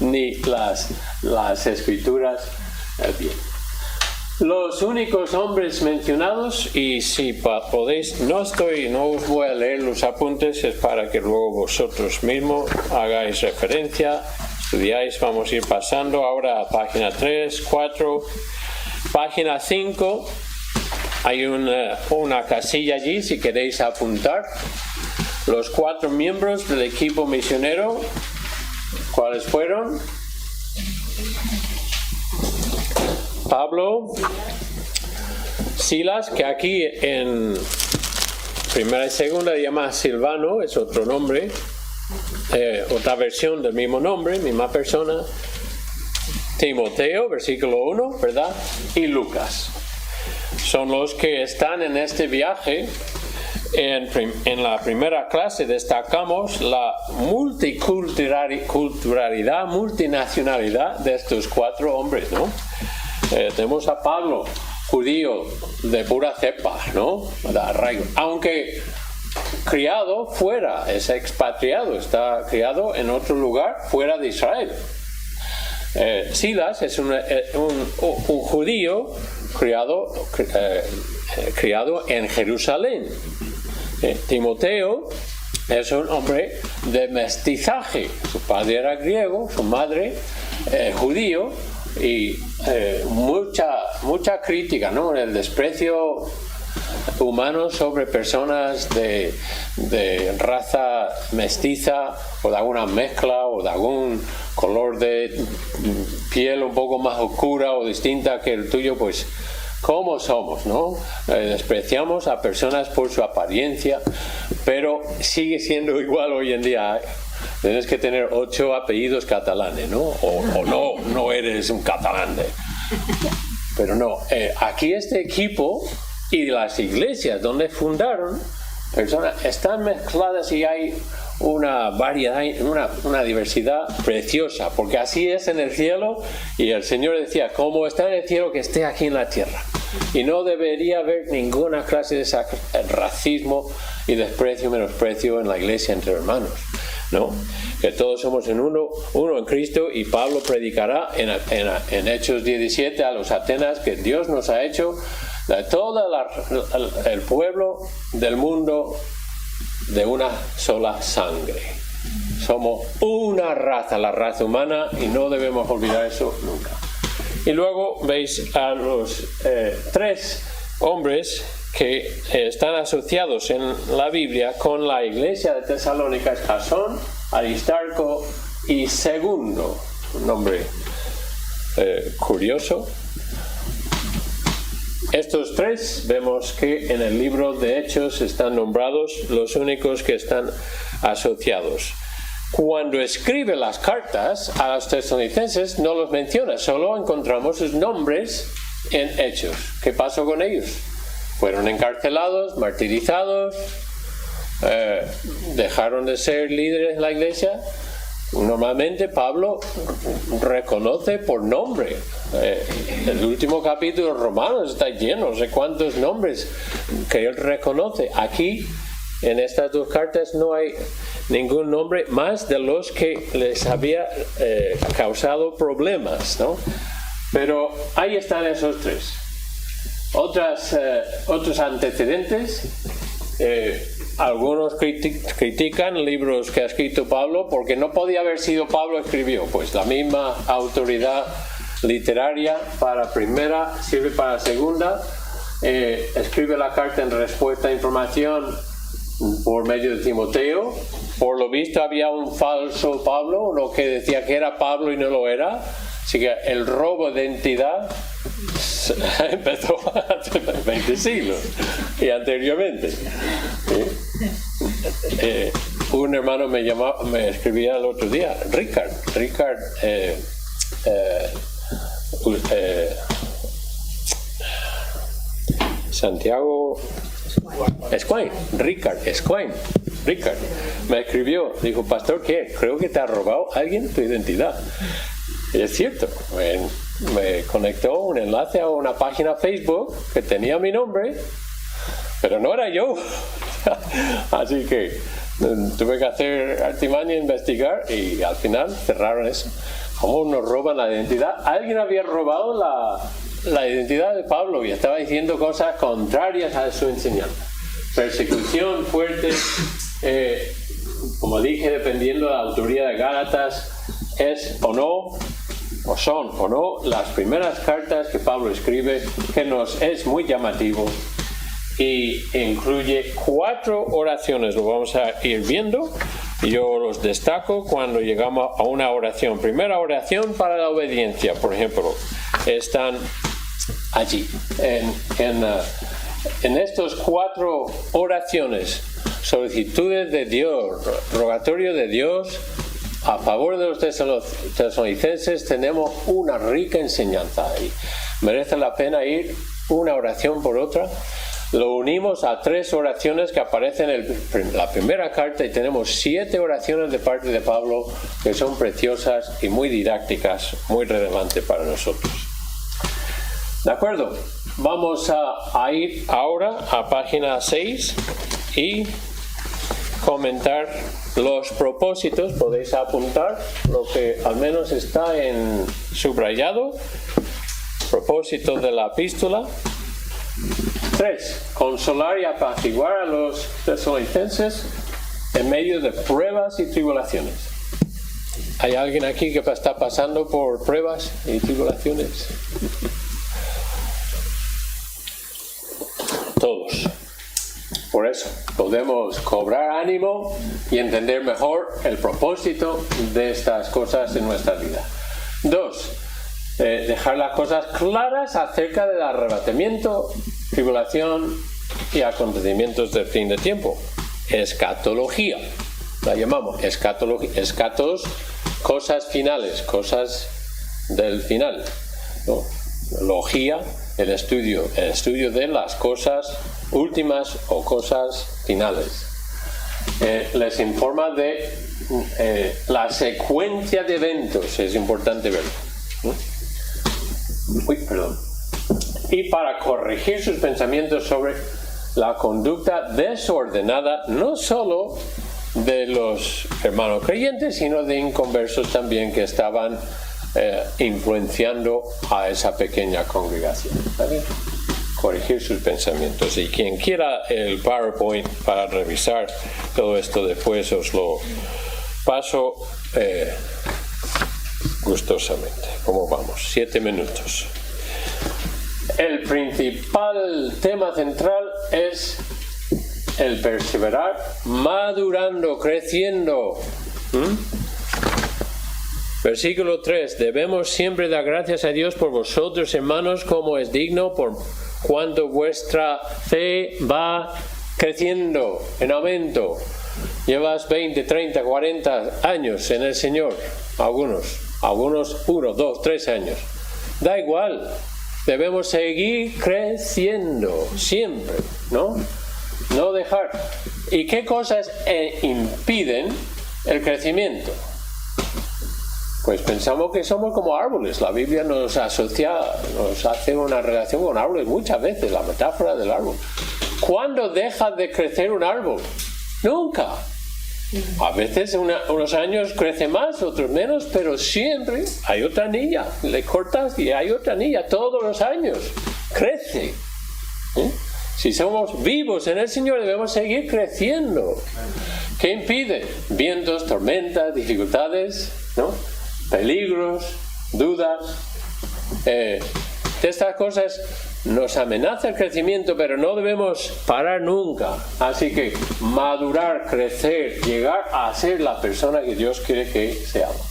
ni las escrituras. Bien. Los únicos hombres mencionados, y si podéis, no os voy a leer los apuntes, es para que luego vosotros mismos hagáis referencia, estudiáis. Vamos a ir pasando ahora a página 3, 4, página 5. Hay una casilla allí si queréis apuntar. Los 4 miembros del equipo misionero, ¿cuáles fueron? Pablo, Silas, que aquí en primera y segunda llama Silvano, es otro nombre, otra versión del mismo nombre, misma persona. Timoteo, versículo 1, ¿verdad? Y Lucas. Son los que están en este viaje. En la primera clase destacamos la multiculturalidad, multinacionalidad de estos 4 hombres, ¿no? Tenemos a Pablo, judío de pura cepa, ¿no? De arraigo. Aunque criado fuera, es expatriado, está criado en otro lugar fuera de Israel. Silas es un judío criado en Jerusalén. Timoteo es un hombre de mestizaje. Su padre era griego, su madre judío, y mucha crítica, ¿no? El desprecio humano sobre personas de raza mestiza o de alguna mezcla o de algún color de piel un poco más oscura o distinta que el tuyo, pues ¿cómo somos, no? Despreciamos a personas por su apariencia, pero sigue siendo igual hoy en día. Tienes que tener 8 apellidos catalanes, ¿no? O no eres un catalán. Pero no, aquí este equipo y las iglesias donde fundaron personas están mezcladas y hay una variedad, una diversidad preciosa, porque así es en el cielo, y el Señor decía, como está en el cielo, que esté aquí en la tierra. Y no debería haber ninguna clase de racismo y desprecio, menosprecio en la iglesia entre hermanos, ¿no? Que todos somos uno en Cristo, y Pablo predicará en Hechos 17 a los Atenas que Dios nos ha hecho de todo el pueblo del mundo de una sola sangre. Somos una raza, la raza humana, y no debemos olvidar eso nunca. Y luego veis a los 3 hombres que están asociados en la Biblia con la iglesia de Tesalónica: Jasón, Aristarco y Segundo, un nombre curioso. Estos 3 vemos que en el libro de Hechos están nombrados los únicos que están asociados. Cuando escribe las cartas a los tesalonicenses no los menciona, solo encontramos sus nombres en Hechos. ¿Qué pasó con ellos? Fueron encarcelados, martirizados, dejaron de ser líderes en la iglesia. Normalmente Pablo reconoce por nombre. El último capítulo de Romanos está lleno, no sé cuántos nombres que él reconoce. Aquí, en estas 2 cartas, no hay ningún nombre más de los que les había causado problemas, ¿no? Pero ahí están esos 3. Otros antecedentes. Algunos critican libros que ha escrito Pablo porque no podía haber sido Pablo escribió. Pues la misma autoridad literaria para primera sirve para segunda. Escribe la carta en respuesta a información por medio de Timoteo. Por lo visto había un falso Pablo, uno que decía que era Pablo y no lo era. Así que el robo de identidad empezó hace 20 siglos y anteriormente. Un hermano me escribía el otro día, Richard Santiago Esquine, Richard me escribió, dijo: pastor, ¿qué? Creo que te ha robado alguien tu identidad. Y es cierto, me conectó un enlace a una página Facebook que tenía mi nombre, pero no era yo. Así que tuve que hacer artimaña, investigar, y al final cerraron eso. ¿Cómo nos roban la identidad? Alguien había robado la identidad de Pablo y estaba diciendo cosas contrarias a su enseñanza. Persecución fuerte, como dije, dependiendo de la autoría de Gálatas, es o no, o son o no las primeras cartas que Pablo escribe, que nos es muy llamativo y incluye 4 oraciones. Lo vamos a ir viendo. Yo los destaco cuando llegamos a una oración. Primera oración para la obediencia, por ejemplo, están allí. En estas 4 oraciones, solicitudes de Dios, rogatorio de Dios a favor de los tesalonicenses, tenemos una rica enseñanza ahí. Merece la pena ir una oración por otra. Lo unimos a 3 oraciones que aparecen en la primera carta y tenemos 7 oraciones de parte de Pablo que son preciosas y muy didácticas, muy relevantes para nosotros. ¿De acuerdo? Vamos a ir ahora a página 6 y comentar los propósitos. Podéis apuntar lo que al menos está en subrayado. Propósitos de la epístola. 3. Consolar y apaciguar a los tesalonicenses en medio de pruebas y tribulaciones. ¿Hay alguien aquí que está pasando por pruebas y tribulaciones? Todos. Por eso podemos cobrar ánimo y entender mejor el propósito de estas cosas en nuestra vida. 2. Dejar las cosas claras acerca del arrebatamiento, tribulación y acontecimientos del fin de tiempo. Escatología, la llamamos escatología. Escatos, cosas finales, cosas del final, ¿no? Logía, el estudio de las cosas últimas o cosas finales. Les informa de la secuencia de eventos, es importante verlo, ¿no? Y para corregir sus pensamientos sobre la conducta desordenada, no solo de los hermanos creyentes, sino de inconversos también que estaban influenciando a esa pequeña congregación. ¿Vale? Corregir sus pensamientos. Y quien quiera el PowerPoint para revisar todo esto después os lo paso gustosamente. ¿Cómo vamos? 7 minutos. El principal tema central es el perseverar, madurando, creciendo. Versículo 3. Debemos siempre dar gracias a Dios por vosotros, hermanos, como es digno, por cuanto vuestra fe va creciendo, en aumento. Llevas 20, 30, 40 años en el Señor, algunos 1, 2, 3 años. Da igual, debemos seguir creciendo, siempre, ¿no? No dejar. ¿Y qué cosas impiden el crecimiento? Pues pensamos que somos como árboles. La Biblia nos hace una relación con árboles muchas veces, la metáfora del árbol. ¿Cuándo deja de crecer un árbol? Nunca. A veces unos años crece más, otros menos, pero siempre hay otra anilla. Le cortas y hay otra anilla todos los años. Crece. Si somos vivos en el Señor, debemos seguir creciendo. ¿Qué impide? Vientos, tormentas, dificultades, ¿no? Peligros, dudas. De estas cosas nos amenaza el crecimiento, pero no debemos parar nunca. Así que madurar, crecer, llegar a ser la persona que Dios quiere que seamos.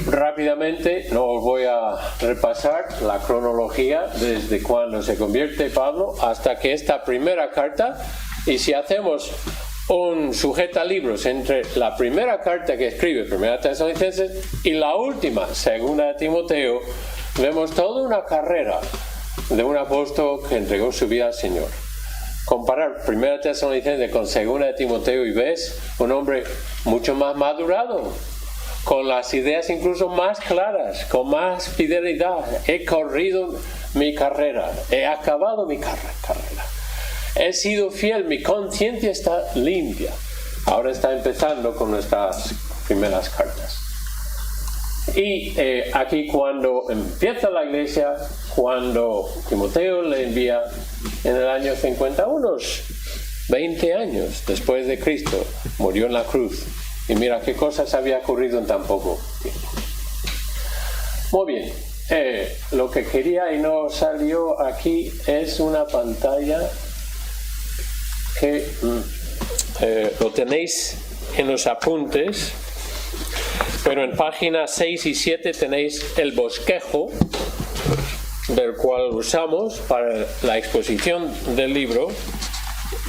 Rápidamente, no os voy a repasar la cronología desde cuando se convierte Pablo hasta que esta primera carta, y si hacemos un sujetalibros entre la primera carta que escribe, Primera Tesalonicenses, y la última, Segunda de Timoteo, vemos toda una carrera de un apóstol que entregó su vida al Señor. Comparar Primera Tesalonicenses con Segunda de Timoteo y ves un hombre mucho más madurado, con las ideas incluso más claras, con más fidelidad. He corrido mi carrera, he acabado mi carrera. He sido fiel, mi conciencia está limpia. Ahora está empezando con estas primeras cartas. Y aquí cuando empieza la iglesia, cuando Timoteo le envía en el año 50, unos 20 años después de Cristo, murió en la cruz. Y mira qué cosas había ocurrido en tan poco tiempo. Muy bien, lo que quería y no salió aquí es una pantalla que lo tenéis en los apuntes, pero en páginas 6 y 7 tenéis el bosquejo del cual usamos para la exposición del libro,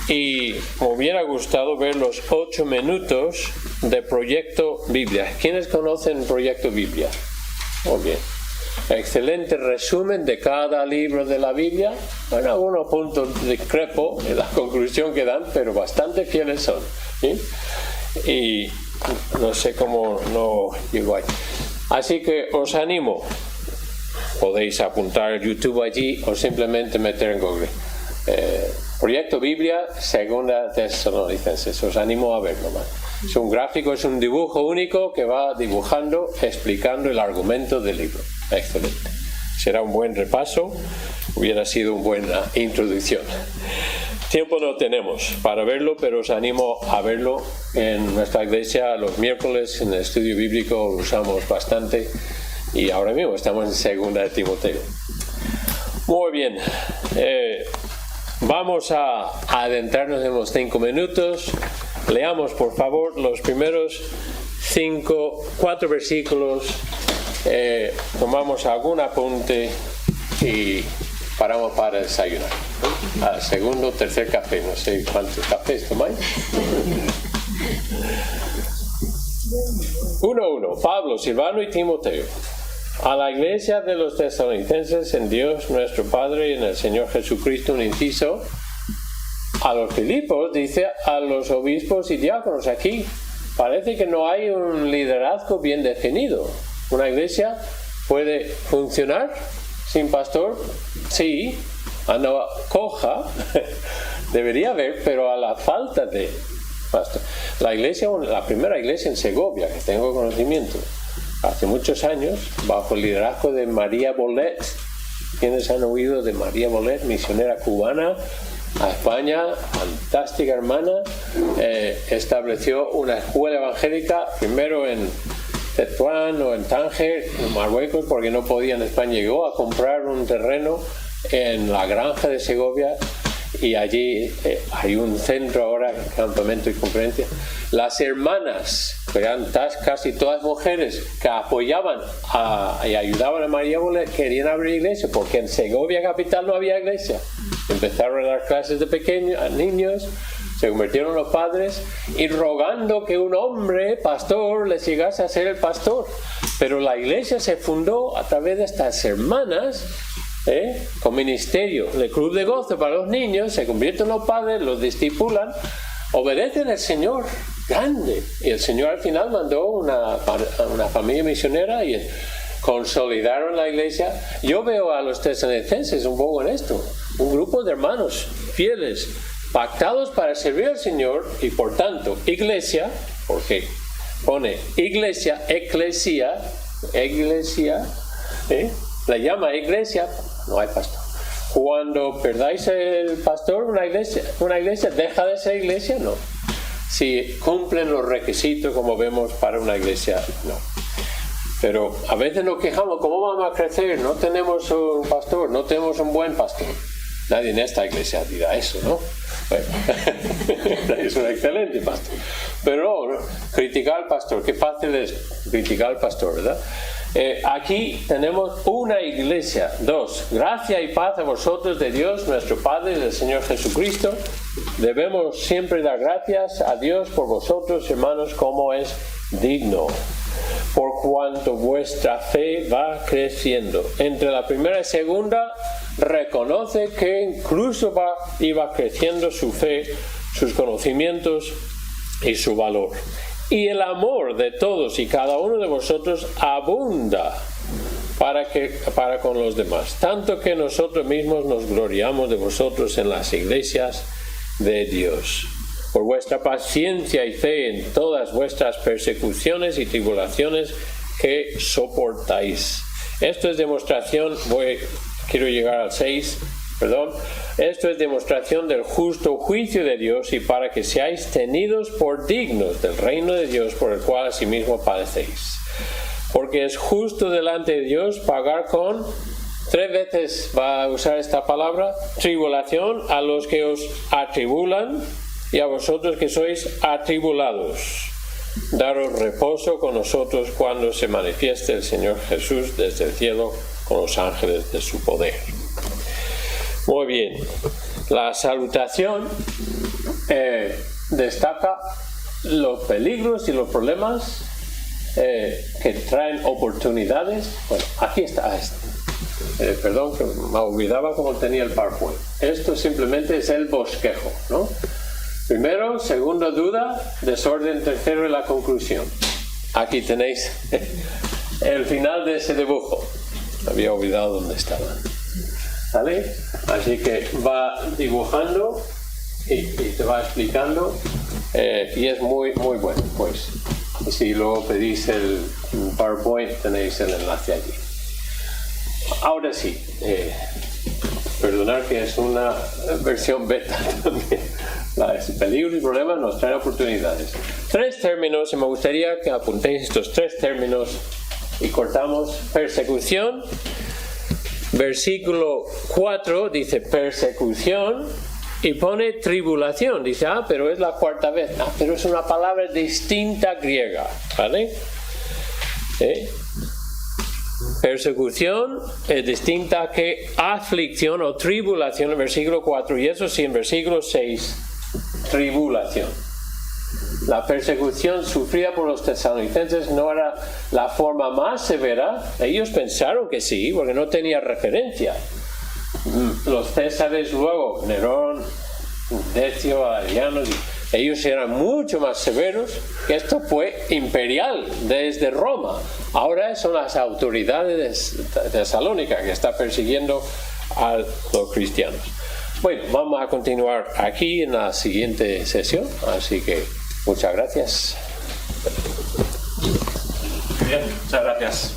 y me hubiera gustado ver los 8 minutos de Proyecto Biblia. ¿Quiénes conocen Proyecto Biblia? Muy bien. Excelente resumen de cada libro de la Biblia. En algunos puntos discrepo en la conclusión que dan, pero bastante fieles son, ¿sí? Y no sé cómo no llego ahí. Así que os animo. Podéis apuntar YouTube allí o simplemente meter en Google. Proyecto Biblia, Segunda Tesalonicenses. Os animo a verlo más. Es un gráfico, es un dibujo único que va dibujando, explicando el argumento del libro. Excelente. Será un buen repaso, hubiera sido una buena introducción. Tiempo no tenemos para verlo, pero os animo a verlo en nuestra iglesia los miércoles en el estudio bíblico, lo usamos bastante y ahora mismo estamos en Segunda de Timoteo. Muy bien, vamos a adentrarnos en los 5 minutos. Leamos por favor los primeros 4 versículos, tomamos algún apunte y paramos para desayunar. Al segundo, tercer café, no sé cuántos cafés tomáis. 1:1. Pablo, Silvano y Timoteo, a la iglesia de los tesalonicenses en Dios nuestro Padre y en el Señor Jesucristo, un inciso. A los Filipos dice a los obispos y diáconos. Aquí parece que no hay un liderazgo bien definido. ¿Una iglesia puede funcionar sin pastor? Sí, no coja, debería haber, pero a la falta de pastor. La iglesia, la primera iglesia en Segovia, que tengo conocimiento, hace muchos años, bajo el liderazgo de María Bolet. ¿Quiénes han oído de María Bolet, misionera cubana a España, fantástica hermana? Estableció una escuela evangélica primero en Tetuán o en Tánger, en Marruecos, porque no podía en España. Llegó a comprar un terreno en la granja de Segovia y allí hay un centro ahora, campamento y conferencia. Las hermanas, que eran casi todas mujeres, que apoyaban y ayudaban a María Bolet, querían abrir iglesia, porque en Segovia capital no había iglesia. Empezaron a dar clases de pequeños a niños, se convirtieron los padres y rogando que un hombre pastor les llegase a ser el pastor. Pero la iglesia se fundó a través de estas hermanas, con ministerio de club de gozo para los niños, se convierten los padres, los discipulan, obedecen al Señor grande, y el Señor al final mandó una familia misionera y consolidaron la iglesia. Yo veo a los tesalonicenses un poco en esto, un grupo de hermanos fieles, pactados para servir al Señor, y por tanto iglesia, porque pone iglesia, eclesia, la llama iglesia, no hay pastor. Cuando perdáis el pastor, una iglesia deja de ser iglesia, no. Si cumplen los requisitos como vemos para una iglesia, no. Pero a veces nos quejamos, ¿cómo vamos a crecer? No tenemos un pastor, no tenemos un buen pastor. Nadie en esta iglesia dirá eso, ¿no? Bueno, es un excelente pastor. Pero no, criticar al pastor, qué fácil es criticar al pastor, ¿verdad? Aquí tenemos una iglesia. 2. Gracia y paz a vosotros de Dios nuestro Padre y del Señor Jesucristo. Debemos siempre dar gracias a Dios por vosotros, hermanos, como es digno, por cuanto vuestra fe va creciendo. Entre la primera y segunda reconoce que incluso iba creciendo su fe, sus conocimientos y su valor. Y el amor de todos y cada uno de vosotros abunda para con los demás, tanto que nosotros mismos nos gloriamos de vosotros en las iglesias de Dios. por vuestra paciencia y fe en todas vuestras persecuciones y tribulaciones que soportáis. Esto es demostración, quiero llegar al 6, perdón. Esto es demostración del justo juicio de Dios y para que seáis tenidos por dignos del reino de Dios por el cual asimismo padecéis. Porque es justo delante de Dios pagar con, 3 veces va a usar esta palabra, tribulación a los que os atribulan y a vosotros que sois atribulados. Daros reposo con nosotros cuando se manifieste el Señor Jesús desde el cielo con los ángeles de su poder. Muy bien, la salutación destaca los peligros y los problemas que traen oportunidades. Bueno, aquí está. Perdón, que me olvidaba cómo tenía el PowerPoint. Esto simplemente es el bosquejo, ¿no? Primero, segunda duda, desorden, tercero y la conclusión. Aquí tenéis el final de ese dibujo. Había olvidado dónde estaba. ¿Vale? Así que va dibujando y te va explicando y es muy muy bueno. Pues si luego pedís el PowerPoint tenéis el enlace allí. Ahora sí, perdonad que es una versión beta también. Los peligros y problemas nos traen oportunidades. 3 términos y me gustaría que apuntéis estos 3 términos y cortamos. Persecución. Versículo 4 dice persecución y pone tribulación. Dice, pero es la 4ª vez. Pero es una palabra distinta griega. ¿Vale? Persecución es distinta que aflicción o tribulación en versículo 4. Y eso sí, en versículo 6, tribulación. La persecución sufrida por los tesalonicenses no era la forma más severa. Ellos pensaron que sí, porque no tenía referencia. Los césares luego, Nerón, Decio, Adriano, ellos eran mucho más severos, que esto fue imperial desde Roma. Ahora son las autoridades de Tesalónica que están persiguiendo a los cristianos. Bueno, vamos a continuar aquí en la siguiente sesión, así que muchas gracias. Bien, muchas gracias.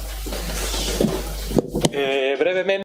Brevemente.